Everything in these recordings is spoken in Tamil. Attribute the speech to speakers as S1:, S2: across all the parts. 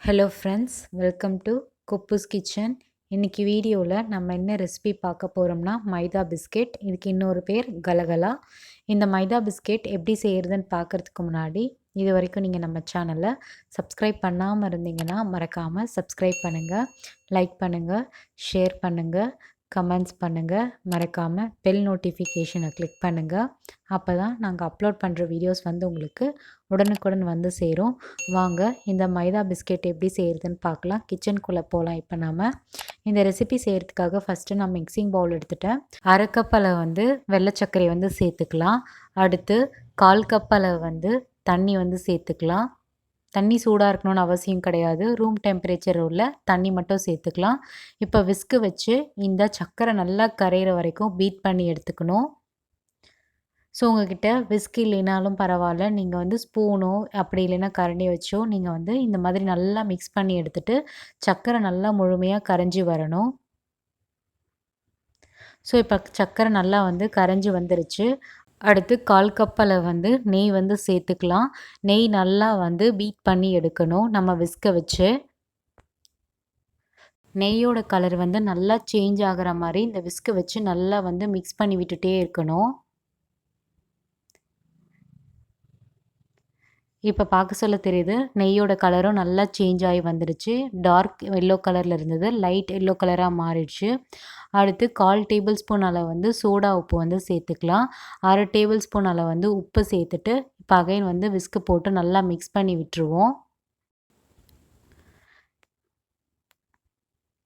S1: Hello friends, welcome to Kuppus kitchen. இன்றைக்கி வீடியோவில் நம்ம என்ன ரெசிபி பார்க்க போகிறோம்னா மைதா பிஸ்கெட். இதுக்கு இன்னொரு பேர் கலகலா. இந்த மைதா பிஸ்கெட் எப்படி செய்கிறதுன்னு பார்க்குறதுக்கு முன்னாடி இது வரைக்கும் நீங்கள் நம்ம சேனலை சப்ஸ்கிரைப் பண்ணாமல் இருந்தீங்கன்னா மறக்காமல் சப்ஸ்கிரைப் பண்ணுங்கள், லைக் பண்ணுங்கள், ஷேர் பண்ணுங்கள், கமெண்ட்ஸ் பண்ணுங்கள். மறக்காமல் பெல் நோட்டிஃபிகேஷனை கிளிக் பண்ணுங்கள். அப்போ தான் நாங்கள் அப்லோட் பண்ணுற வீடியோஸ் உங்களுக்கு உடனுக்குடன் வந்து சேரும். வாங்க இந்த மைதா பிஸ்கெட் எப்படி செய்கிறதுன்னு பார்க்கலாம். கிச்சனுக்குள்ளே போகலாம். இப்போ நம்ம இந்த ரெசிபி செய்கிறதுக்காக ஃபஸ்ட்டு நான் மிக்சிங் பவுல் எடுத்துட்டேன். அரை கப் அளவு வெள்ளை சர்க்கரை சேர்த்துக்கலாம். அடுத்து 1/4 கப் அளவு தண்ணி சேர்த்துக்கலாம். தண்ணி சூடாக இருக்கணும்னு அவசியம் கிடையாது. ரூம் டெம்பரேச்சர் உள்ள தண்ணி மட்டும் சேர்த்துக்கலாம். இப்போ விஸ்கு வச்சு இந்த சர்க்கரை நல்லா கரையிற வரைக்கும் பீட் பண்ணி எடுத்துக்கணும். ஸோ உங்கள்கிட்ட விஸ்க் இல்லைனாலும் பரவாயில்ல, நீங்கள் ஸ்பூனோ அப்படி இல்லைன்னா கரண்டி வச்சோ நீங்கள் இந்த மாதிரி நல்லா மிக்ஸ் பண்ணி எடுத்துகிட்டு சர்க்கரை நல்லா முழுமையாக கரைஞ்சி வரணும். ஸோ இப்போ சர்க்கரை நல்லா கரைஞ்சி வந்துருச்சு. அடுத்து 1/4 கப் அளவு நெய் சேர்த்துக்கலாம். நெய் நல்லா பீட் பண்ணி எடுக்கணும் நம்ம விஸ்கை வச்சு. நெய்யோட கலர் நல்லா சேஞ்ச் ஆகிற மாதிரி இந்த விஸ்கை வச்சு நல்லா மிக்ஸ் பண்ணி விட்டுட்டே இருக்கணும். இப்போ பார்க்க சொல்ல தெரியுது, நெய்யோட கலரும் நல்லா சேஞ்ச் ஆகி வந்துடுச்சு. டார்க் எல்லோ கலரில் இருந்தது லைட் எல்லோ கலராக மாறிடுச்சு. அடுத்து 1/4 டேபிள் ஸ்பூன் அளவு சோடா உப்பு சேர்த்துக்கலாம். 1/2 டேபிள் ஸ்பூன் அளவு உப்பு சேர்த்துட்டு இப்போ அகைன் விஸ்கு போட்டு நல்லா மிக்ஸ் பண்ணி விட்டுருவோம்.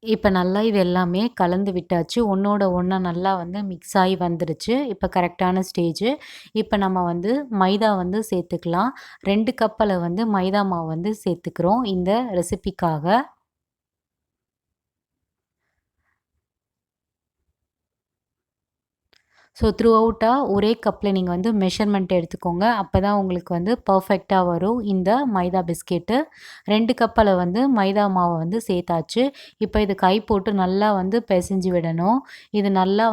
S1: இப்போ நல்லா இது எல்லாமே கலந்து விட்டாச்சு. ஒன்றோட ஒன்றா நல்லா மிக்ஸ் ஆகி வந்துடுச்சு. இப்போ கரெக்டான ஸ்டேஜு. இப்போ நம்ம மைதா சேர்த்துக்கலாம். 2 கப் அளவு மைதா மாவு சேர்த்துக்கிறோம் இந்த ரெசிபிக்காக. ஸோ த்ரூ அவுட்டாக ஒரே கப்பில் நீங்கள் மெஷர்மெண்ட் எடுத்துக்கோங்க. அப்போ தான் உங்களுக்கு பர்ஃபெக்டாக வரும் இந்த மைதா பிஸ்கெட்டு. 2 கப் அளவு மைதா மாவை சேர்த்தாச்சு. இப்போ இது கை போட்டு நல்லா பிசைஞ்சு விடணும். இது நல்லா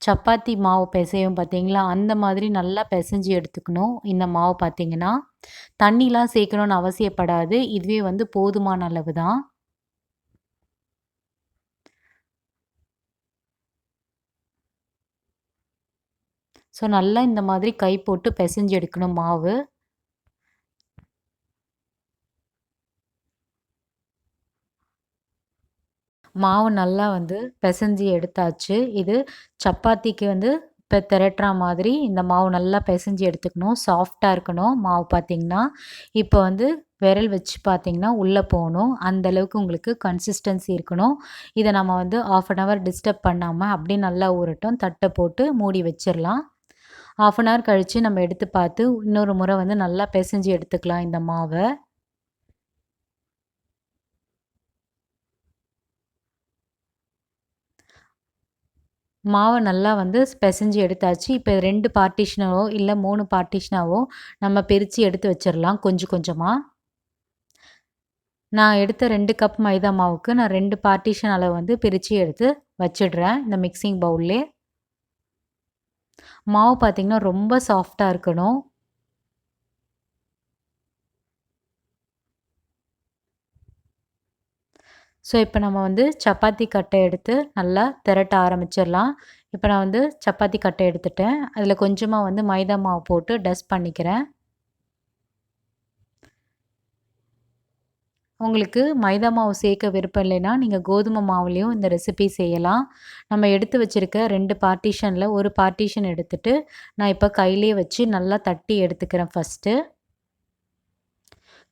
S1: சப்பாத்தி மாவு பிசையும் பார்த்தீங்களா, அந்த மாதிரி நல்லா பிசைஞ்சு எடுத்துக்கணும். இந்த மாவு பார்த்தீங்கன்னா தண்ணிலாம் சேர்க்கணுன்னு அவசியப்படாது. இதுவே போதுமான அளவு தான். ஸோ நல்லா இந்த மாதிரி கை போட்டு பிசைஞ்சு எடுக்கணும் மாவு. மாவு நல்லா பிசைஞ்சு எடுத்தாச்சு. இது சப்பாத்திக்கு இப்போ திரட்டுற மாதிரி இந்த மாவு நல்லா பிசைஞ்சு எடுத்துக்கணும். சாஃப்டாக இருக்கணும் மாவு பார்த்தீங்கன்னா. இப்போ விரல் வச்சு பார்த்தீங்கன்னா உள்ளே போகணும். அந்தளவுக்கு உங்களுக்கு கன்சிஸ்டன்சி இருக்கணும். இதை நம்ம 1/2 அன் ஹவர் டிஸ்டர்ப் பண்ணாமல் அப்படியே நல்லா ஊறட்டும். தட்டை போட்டு மூடி வச்சிடலாம். 1/2 அன் ஹவர் கழித்து நம்ம எடுத்து பார்த்து இன்னொரு முறை நல்லா பிசைஞ்சு எடுத்துக்கலாம் இந்த மாவை. மாவை நல்லா பிசைஞ்சு எடுத்தாச்சு. இப்போ 2 பார்ட்டிஷனாவோ இல்லை 3 பார்ட்டிஷனாவோ நம்ம பிரித்து எடுத்து வச்சிடலாம் கொஞ்சம் கொஞ்சமாக. நான் எடுத்த 2 கப் மைதா மாவுக்கு நான் 2 பார்ட்டிஷன் அளவு பிரித்து எடுத்து வச்சிடுறேன் இந்த மிக்சிங் பவுல்லே. மாவு பார்த்திங்கன்னா ரொம்ப சாஃப்டாக இருக்கணும். ஸோ இப்போ நம்ம சப்பாத்தி கட்டை எடுத்து நல்லா திரட்ட ஆரம்பிச்சிடலாம். இப்போ நான் சப்பாத்தி கட்டை எடுத்துட்டேன். அதில் கொஞ்சமாக மைதா மாவு போட்டு டஸ்ட் பண்ணிக்கிறேன். உங்களுக்கு மைதா மாவு சேர்க்க விருப்பம் இல்லைன்னா நீங்கள் கோதுமை மாவுலேயும் இந்த ரெசிபி செய்யலாம். நம்ம எடுத்து வச்சுருக்க 2 பார்ட்டிஷனில் ஒரு பார்ட்டிஷன் எடுத்துகிட்டு நான் இப்போ கையிலே வச்சு நல்லா தட்டி எடுத்துக்கிறேன் ஃபஸ்ட்டு.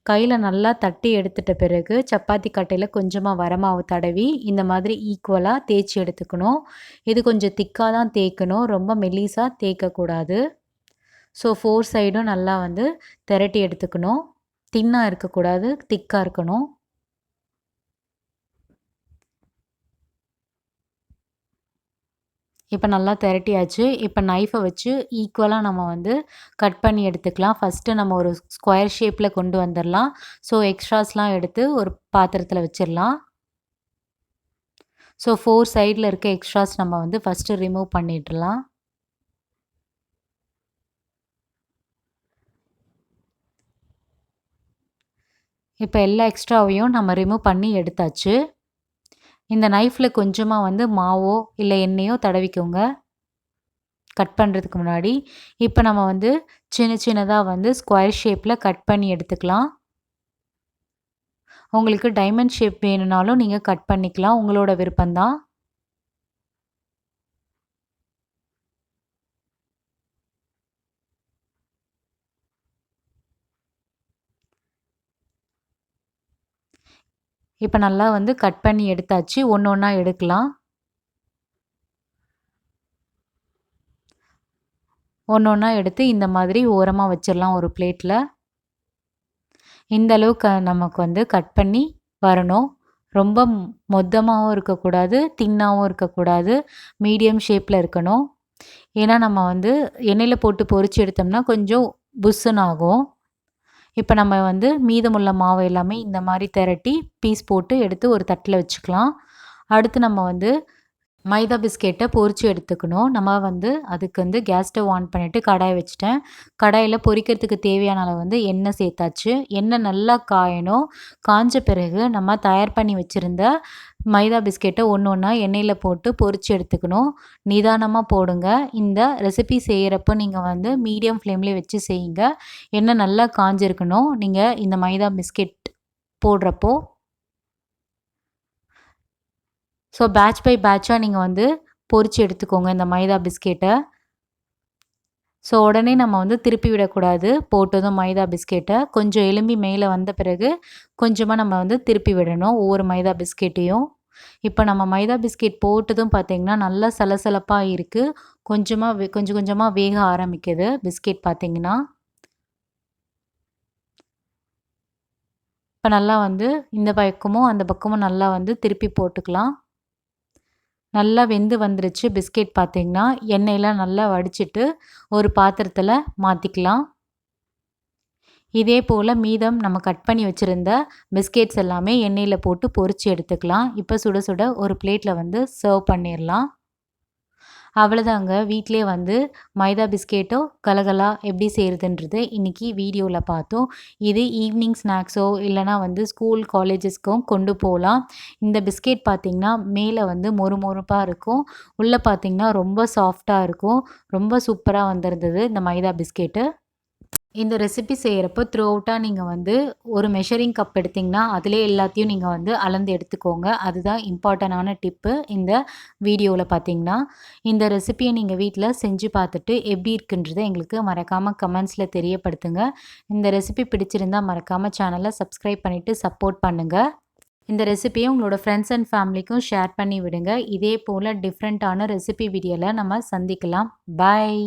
S1: கையில் நல்லா தட்டி எடுத்துட்ட பிறகு சப்பாத்தி கட்டையில் கொஞ்சமாக வரமாவு தடவி இந்த மாதிரி ஈக்குவலாக தேய்ச்சி எடுத்துக்கணும். இது கொஞ்சம் திக்காக தான் தேய்க்கணும், ரொம்ப மெல்லிசாக தேய்க்கக்கூடாது. ஸோ 4 சைடும் நல்லா திரட்டி எடுத்துக்கணும். தின்னாக இருக்கக்கூடாது, திக்காக இருக்கணும். இப்போ நல்லா திரட்டியாச்சு. இப்போ நைஃபை வச்சு ஈக்குவலாக நம்ம கட் பண்ணி எடுத்துக்கலாம். ஃபஸ்ட்டு நம்ம ஒரு ஸ்கொயர் ஷேப்பில் கொண்டு வந்துடலாம். ஸோ எக்ஸ்ட்ராஸ்லாம் எடுத்து ஒரு பாத்திரத்தில் வச்சிடலாம். ஸோ 4 சைடில் இருக்க எக்ஸ்ட்ராஸ் நம்ம ஃபஸ்ட்டு ரிமூவ் பண்ணிடலாம். இப்போ எல்லா எக்ஸ்ட்ராவையும் நம்ம ரிமூவ் பண்ணி எடுத்தாச்சு. இந்த நைஃப்பில் கொஞ்சமாக வந்து மாவோ இல்லை எண்ணெயோ தடவிக்கோங்க கட் பண்ணுறதுக்கு முன்னாடி. இப்போ நம்ம வந்து சின்ன சின்னதாக வந்து ஸ்கொயர் ஷேப்பில் கட் பண்ணி எடுத்துக்கலாம். உங்களுக்கு டைமண்ட் ஷேப் வேணும்னாலும் நீங்கள் கட் பண்ணிக்கலாம், உங்களோட விருப்பம்தான். இப்போ நல்லா வந்து கட் பண்ணி எடுத்தாச்சு. ஒன்று ஒன்றா எடுக்கலாம். ஒன்று ஒன்றா எடுத்து இந்த மாதிரி ஓரமாக வச்சிடலாம் ஒரு பிளேட்டில். இந்த அளவுக்கு நமக்கு வந்து கட் பண்ணி வரணும். ரொம்ப மொத்தமாகவும் இருக்கக்கூடாது, தின்னாகவும் இருக்கக்கூடாது, மீடியம் ஷேப்பில் இருக்கணும். ஏன்னா நம்ம வந்து எண்ணெயில் போட்டு பொரிச்சு எடுத்தோம்னா கொஞ்சம் புஸ்ஸுன்னு ஆகும். இப்போ நம்ம வந்து மீதமுள்ள மாவு எல்லாமே இந்த மாதிரி திரட்டி பீஸ் போட்டு எடுத்து ஒரு தட்டில் வச்சுக்கலாம். அடுத்து நம்ம வந்து மைதா பிஸ்கெட்டை பொரிச்சு எடுத்துக்கணும். நம்ம வந்து அதுக்கு வந்து கேஸ் ஸ்டவ் ஆன் பண்ணிவிட்டு கடாய் வச்சுட்டேன். கடாயில் பொரிக்கிறதுக்கு தேவையான அளவு வந்து எண்ணெய் சேர்த்தாச்சு. எண்ணெய் நல்லா காயணும். காஞ்ச பிறகு நம்ம தயார் பண்ணி வச்சுருந்த மைதா பிஸ்கெட்டை ஒன்று ஒன்றா எண்ணெயில் போட்டு பொரிச்சு எடுத்துக்கணும். நிதானமாக போடுங்க. இந்த ரெசிபி செய்கிறப்போ நீங்கள் வந்து மீடியம் ஃப்ளேம்லேயே வச்சு செய்யுங்க. எண்ணெய் நல்லா காஞ்சிருக்கணும் நீங்கள் இந்த மைதா பிஸ்கெட் போடுறப்போ. ஸோ பேட்ச் பை பேட்சாக நீங்கள் வந்து பொரிச்சு எடுத்துக்கோங்க இந்த மைதா பிஸ்கெட்டை. ஸோ உடனே நம்ம வந்து திருப்பி விடக்கூடாது. போட்டதும் மைதா பிஸ்கெட்டை கொஞ்சம் எலும்பி மேலே வந்த பிறகு கொஞ்சமாக நம்ம வந்து திருப்பி விடணும் ஒவ்வொரு மைதா பிஸ்கெட்டையும். இப்போ நம்ம மைதா பிஸ்கெட் போட்டதும் பார்த்திங்கன்னா நல்லா சலசலப்பாக இருக்குது. கொஞ்சம் கொஞ்சமாக வேக ஆரம்பிக்குது பிஸ்கெட் பார்த்திங்கன்னா. இப்போ நல்லா வந்து இந்த பக்கமும் அந்த பக்கமும் நல்லா வந்து திருப்பி போட்டுக்கலாம். நல்லா வெந்து வந்துருச்சு பிஸ்கெட் பார்த்திங்கன்னா. எண்ணெயெலாம் நல்லா வடிச்சிட்டு ஒரு பாத்திரத்தில் மாற்றிக்கலாம். இதே போல் மீதம் நம்ம கட் பண்ணி வச்சுருந்த பிஸ்கெட்ஸ் எல்லாமே எண்ணெயில் போட்டு பொரித்து எடுத்துக்கலாம். இப்போ சுட சுட ஒரு பிளேட்டில் வந்து சர்வ் பண்ணிடலாம். அவ்வளோதாங்க, வீட்டிலே வந்து மைதா பிஸ்கெட்டோ கலகலா எப்படி செய்கிறதுன்றது இன்றைக்கி வீடியோவில் பார்த்தோம். இது ஈவினிங் ஸ்நாக்ஸோ இல்லைனா வந்து ஸ்கூல் காலேஜஸ்க்கும் கொண்டு போகலாம். இந்த பிஸ்கெட் பார்த்திங்கன்னா மேலே வந்து மொறுமொறுப்பாக இருக்கும், உள்ளே பார்த்திங்கன்னா ரொம்ப சாஃப்டாக இருக்கும். ரொம்ப சூப்பராக வந்திருந்தது இந்த மைதா பிஸ்கெட்டு. இந்த ரெசிபி செய்கிறப்போ த்ரூ அவுட்டாக நீங்கள் வந்து ஒரு மெஷரிங் கப் எடுத்திங்கன்னா அதிலே எல்லாத்தையும் நீங்கள் வந்து அளந்து எடுத்துக்கோங்க. அதுதான் இம்பார்ட்டண்டான டிப்பு இந்த வீடியோவில் பார்த்தீங்கன்னா. இந்த ரெசிபியை நீங்கள் வீட்டில் செஞ்சு பார்த்துட்டு எப்படி இருக்குன்றதை எங்களுக்கு மறக்காமல் கமெண்ட்ஸில் தெரியப்படுத்துங்க. இந்த ரெசிபி பிடிச்சிருந்தால் மறக்காமல் சேனலை சப்ஸ்கிரைப் பண்ணிவிட்டு சப்போர்ட் பண்ணுங்கள். இந்த ரெசிபியை உங்களோட ஃப்ரெண்ட்ஸ் அண்ட் ஃபேமிலிக்கும் ஷேர் பண்ணி விடுங்க. இதே போல் டிஃப்ரெண்ட்டான ரெசிபி வீடியோவில் நம்ம சந்திக்கலாம். பாய்.